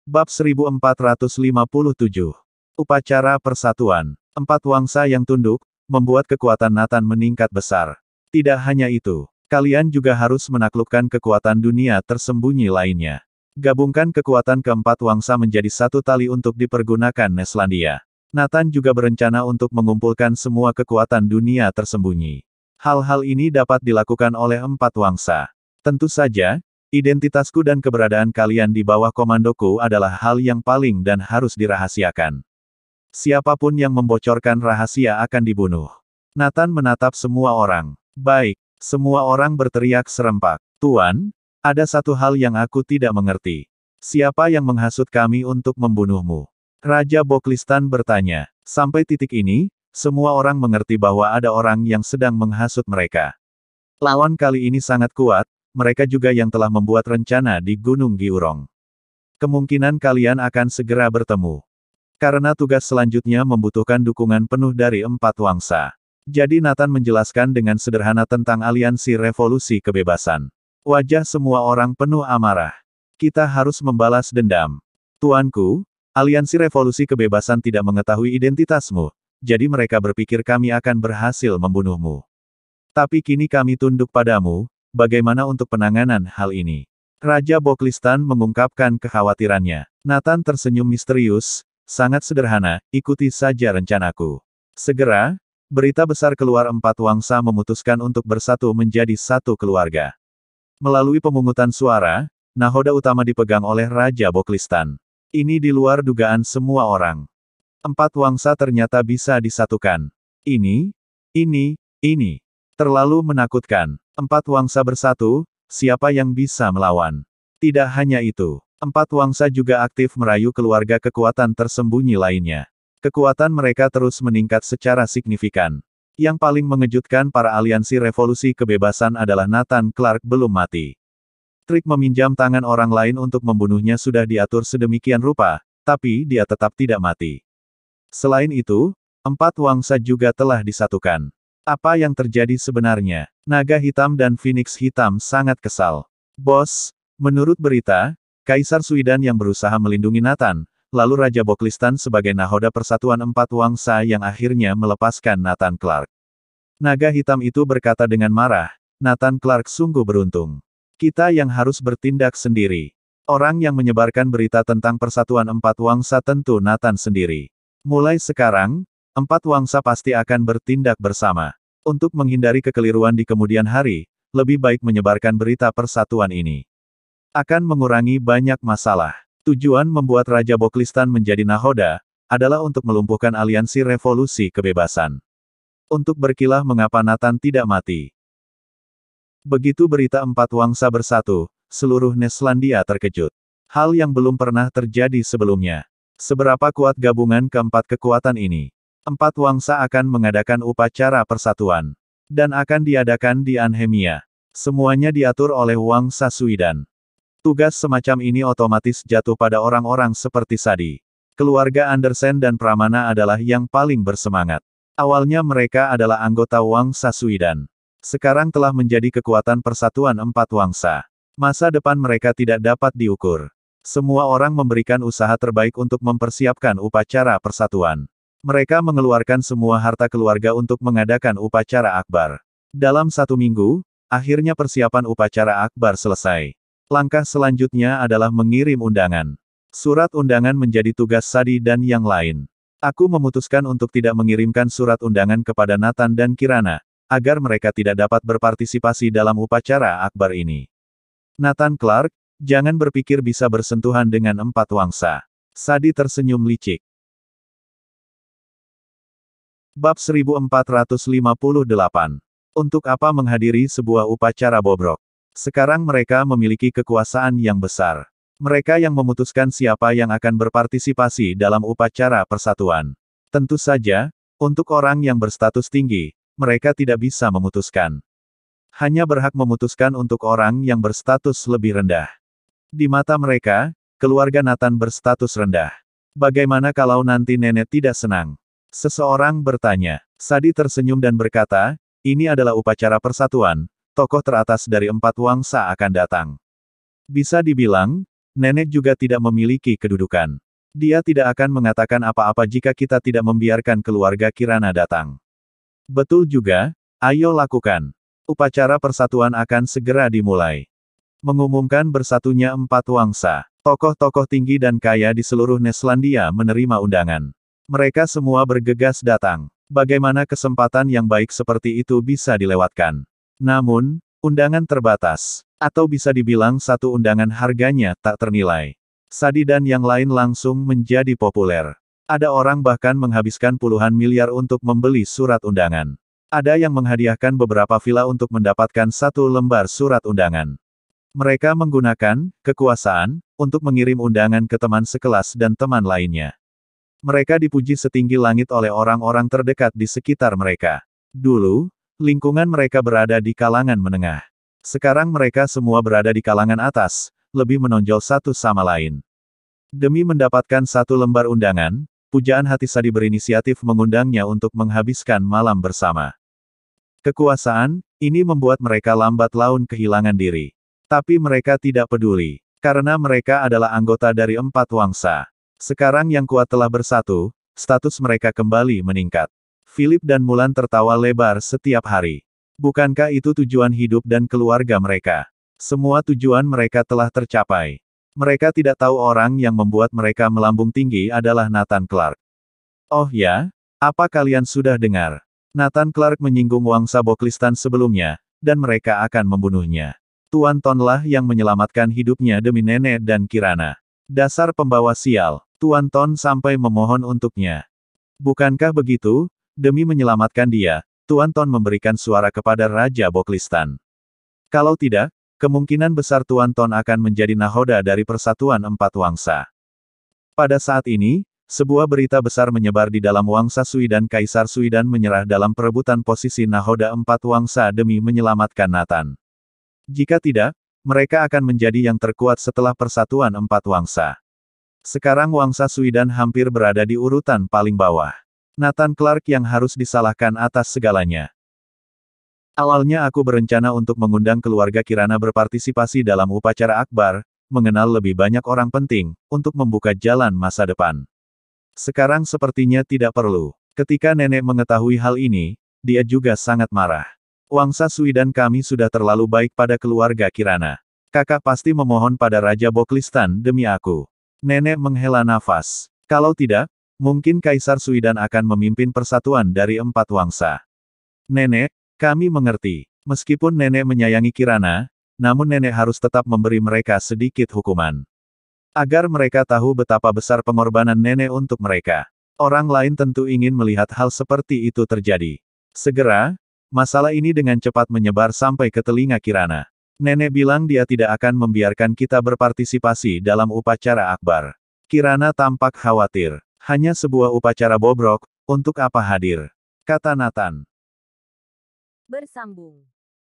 Bab 1457. Upacara Persatuan. 4 wangsa yang tunduk, membuat kekuatan Nathan meningkat besar. Tidak hanya itu, kalian juga harus menaklukkan kekuatan dunia tersembunyi lainnya. Gabungkan kekuatan keempat wangsa menjadi satu tali untuk dipergunakan Neslandia. Nathan juga berencana untuk mengumpulkan semua kekuatan dunia tersembunyi. Hal-hal ini dapat dilakukan oleh 4 wangsa. Tentu saja, identitasku dan keberadaan kalian di bawah komandoku adalah hal yang paling dan harus dirahasiakan. Siapapun yang membocorkan rahasia akan dibunuh. Nathan menatap semua orang. Baik, semua orang berteriak serempak. Tuan, ada satu hal yang aku tidak mengerti. Siapa yang menghasut kami untuk membunuhmu? Raja Boklistan bertanya. Sampai titik ini, semua orang mengerti bahwa ada orang yang sedang menghasut mereka. Lawan kali ini sangat kuat. Mereka juga yang telah membuat rencana di Gunung Giurong. Kemungkinan kalian akan segera bertemu. Karena tugas selanjutnya membutuhkan dukungan penuh dari 4 wangsa. Jadi Nathan menjelaskan dengan sederhana tentang aliansi revolusi kebebasan. Wajah semua orang penuh amarah. Kita harus membalas dendam. Tuanku, aliansi revolusi kebebasan tidak mengetahui identitasmu, jadi mereka berpikir kami akan berhasil membunuhmu. Tapi kini kami tunduk padamu. Bagaimana untuk penanganan hal ini? Raja Boklistan mengungkapkan kekhawatirannya. Nathan tersenyum misterius, sangat sederhana, ikuti saja rencanaku. Segera, berita besar keluar 4 wangsa memutuskan untuk bersatu menjadi satu keluarga. Melalui pemungutan suara, nahoda utama dipegang oleh Raja Boklistan. Ini di luar dugaan semua orang. 4 wangsa ternyata bisa disatukan. Ini. Terlalu menakutkan. 4 wangsa bersatu, siapa yang bisa melawan? Tidak hanya itu, 4 wangsa juga aktif merayu keluarga kekuatan tersembunyi lainnya. Kekuatan mereka terus meningkat secara signifikan. Yang paling mengejutkan para aliansi revolusi kebebasan adalah Nathan Clark belum mati. Trik meminjam tangan orang lain untuk membunuhnya sudah diatur sedemikian rupa, tapi dia tetap tidak mati. Selain itu, 4 wangsa juga telah disatukan. Apa yang terjadi sebenarnya? Naga hitam dan Phoenix hitam sangat kesal. Bos, menurut berita, Kaisar Suidan yang berusaha melindungi Nathan, lalu Raja Boklistan sebagai nahoda persatuan 4 wangsa yang akhirnya melepaskan Nathan Clark. Naga hitam itu berkata dengan marah, Nathan Clark sungguh beruntung. Kita yang harus bertindak sendiri. Orang yang menyebarkan berita tentang persatuan 4 wangsa tentu Nathan sendiri. Mulai sekarang, 4 wangsa pasti akan bertindak bersama. Untuk menghindari kekeliruan di kemudian hari, lebih baik menyebarkan berita persatuan ini. Akan mengurangi banyak masalah. Tujuan membuat Raja Boklistan menjadi nahoda, adalah untuk melumpuhkan aliansi revolusi kebebasan. Untuk berkilah mengapa Nathan tidak mati. Begitu berita 4 wangsa bersatu, seluruh Neslandia terkejut. Hal yang belum pernah terjadi sebelumnya. Seberapa kuat gabungan keempat kekuatan ini? 4 wangsa akan mengadakan upacara persatuan. Dan akan diadakan di Anhemia. Semuanya diatur oleh wangsa Suidan. Tugas semacam ini otomatis jatuh pada orang-orang seperti Sadi. Keluarga Andersen dan Pramana adalah yang paling bersemangat. Awalnya mereka adalah anggota wangsa Suidan. Sekarang telah menjadi kekuatan persatuan 4 wangsa. Masa depan mereka tidak dapat diukur. Semua orang memberikan usaha terbaik untuk mempersiapkan upacara persatuan. Mereka mengeluarkan semua harta keluarga untuk mengadakan upacara akbar. Dalam 1 minggu, akhirnya persiapan upacara akbar selesai. Langkah selanjutnya adalah mengirim undangan. Surat undangan menjadi tugas Sadi dan yang lain. Aku memutuskan untuk tidak mengirimkan surat undangan kepada Nathan dan Kirana, agar mereka tidak dapat berpartisipasi dalam upacara akbar ini. Nathan Clark, jangan berpikir bisa bersentuhan dengan 4 wangsa. Sadi tersenyum licik. Bab 1458. Untuk apa menghadiri sebuah upacara bobrok? Sekarang mereka memiliki kekuasaan yang besar. Mereka yang memutuskan siapa yang akan berpartisipasi dalam upacara persatuan. Tentu saja, untuk orang yang berstatus tinggi, mereka tidak bisa memutuskan. Hanya berhak memutuskan untuk orang yang berstatus lebih rendah. Di mata mereka, keluarga Nathan berstatus rendah. Bagaimana kalau nanti nenek tidak senang? Seseorang bertanya. Sadi tersenyum dan berkata, ini adalah upacara persatuan, tokoh teratas dari 4 wangsa akan datang. Bisa dibilang, Nenek juga tidak memiliki kedudukan. Dia tidak akan mengatakan apa-apa jika kita tidak membiarkan keluarga Kirana datang. Betul juga, ayo lakukan. Upacara persatuan akan segera dimulai. Mengumumkan bersatunya 4 wangsa. Tokoh-tokoh tinggi dan kaya di seluruh Neslandia menerima undangan. Mereka semua bergegas datang. Bagaimana kesempatan yang baik seperti itu bisa dilewatkan? Namun, undangan terbatas. Atau bisa dibilang satu undangan harganya tak ternilai. Sadi dan yang lain langsung menjadi populer. Ada orang bahkan menghabiskan puluhan miliar untuk membeli surat undangan. Ada yang menghadiahkan beberapa villa untuk mendapatkan satu lembar surat undangan. Mereka menggunakan kekuasaan untuk mengirim undangan ke teman sekelas dan teman lainnya. Mereka dipuji setinggi langit oleh orang-orang terdekat di sekitar mereka. Dulu, lingkungan mereka berada di kalangan menengah. Sekarang mereka semua berada di kalangan atas, lebih menonjol satu sama lain. Demi mendapatkan satu lembar undangan, pujaan hati Sadi berinisiatif mengundangnya untuk menghabiskan malam bersama. Kekuasaan ini membuat mereka lambat laun kehilangan diri. Tapi mereka tidak peduli, karena mereka adalah anggota dari 4 wangsa. Sekarang yang kuat telah bersatu, status mereka kembali meningkat. Philip dan Mulan tertawa lebar setiap hari. Bukankah itu tujuan hidup dan keluarga mereka? Semua tujuan mereka telah tercapai. Mereka tidak tahu orang yang membuat mereka melambung tinggi adalah Nathan Clark. Oh ya? Apa kalian sudah dengar? Nathan Clark menyinggung wangsa Boklistan sebelumnya, dan mereka akan membunuhnya. Tuan Tonlah yang menyelamatkan hidupnya demi nenek dan Kirana. Dasar pembawa sial, Tuan Ton sampai memohon untuknya. Bukankah begitu? Demi menyelamatkan dia, Tuan Ton memberikan suara kepada Raja Boklistan. Kalau tidak, kemungkinan besar Tuan Ton akan menjadi nahoda dari persatuan 4 wangsa. Pada saat ini, sebuah berita besar menyebar di dalam wangsa Sui dan Kaisar Sui dan menyerah dalam perebutan posisi nahoda 4 wangsa demi menyelamatkan Nathan. Jika tidak, mereka akan menjadi yang terkuat setelah persatuan 4 wangsa. Sekarang wangsa Sui dan hampir berada di urutan paling bawah. Nathan Clark yang harus disalahkan atas segalanya. Awalnya aku berencana untuk mengundang keluarga Kirana berpartisipasi dalam upacara akbar, mengenal lebih banyak orang penting, untuk membuka jalan masa depan. Sekarang sepertinya tidak perlu. Ketika nenek mengetahui hal ini, dia juga sangat marah. Wangsa Sui dan kami sudah terlalu baik pada keluarga Kirana. Kakak pasti memohon pada Raja Boklistan demi aku. Nenek menghela nafas. Kalau tidak, mungkin Kaisar Sui dan akan memimpin persatuan dari 4 wangsa. Nenek, kami mengerti. Meskipun nenek menyayangi Kirana, namun nenek harus tetap memberi mereka sedikit hukuman. Agar mereka tahu betapa besar pengorbanan nenek untuk mereka. Orang lain tentu ingin melihat hal seperti itu terjadi. Segera, masalah ini dengan cepat menyebar sampai ke telinga Kirana. Nenek bilang dia tidak akan membiarkan kita berpartisipasi dalam upacara akbar. Kirana tampak khawatir. Hanya sebuah upacara bobrok, untuk apa hadir? Kata Nathan. Bersambung.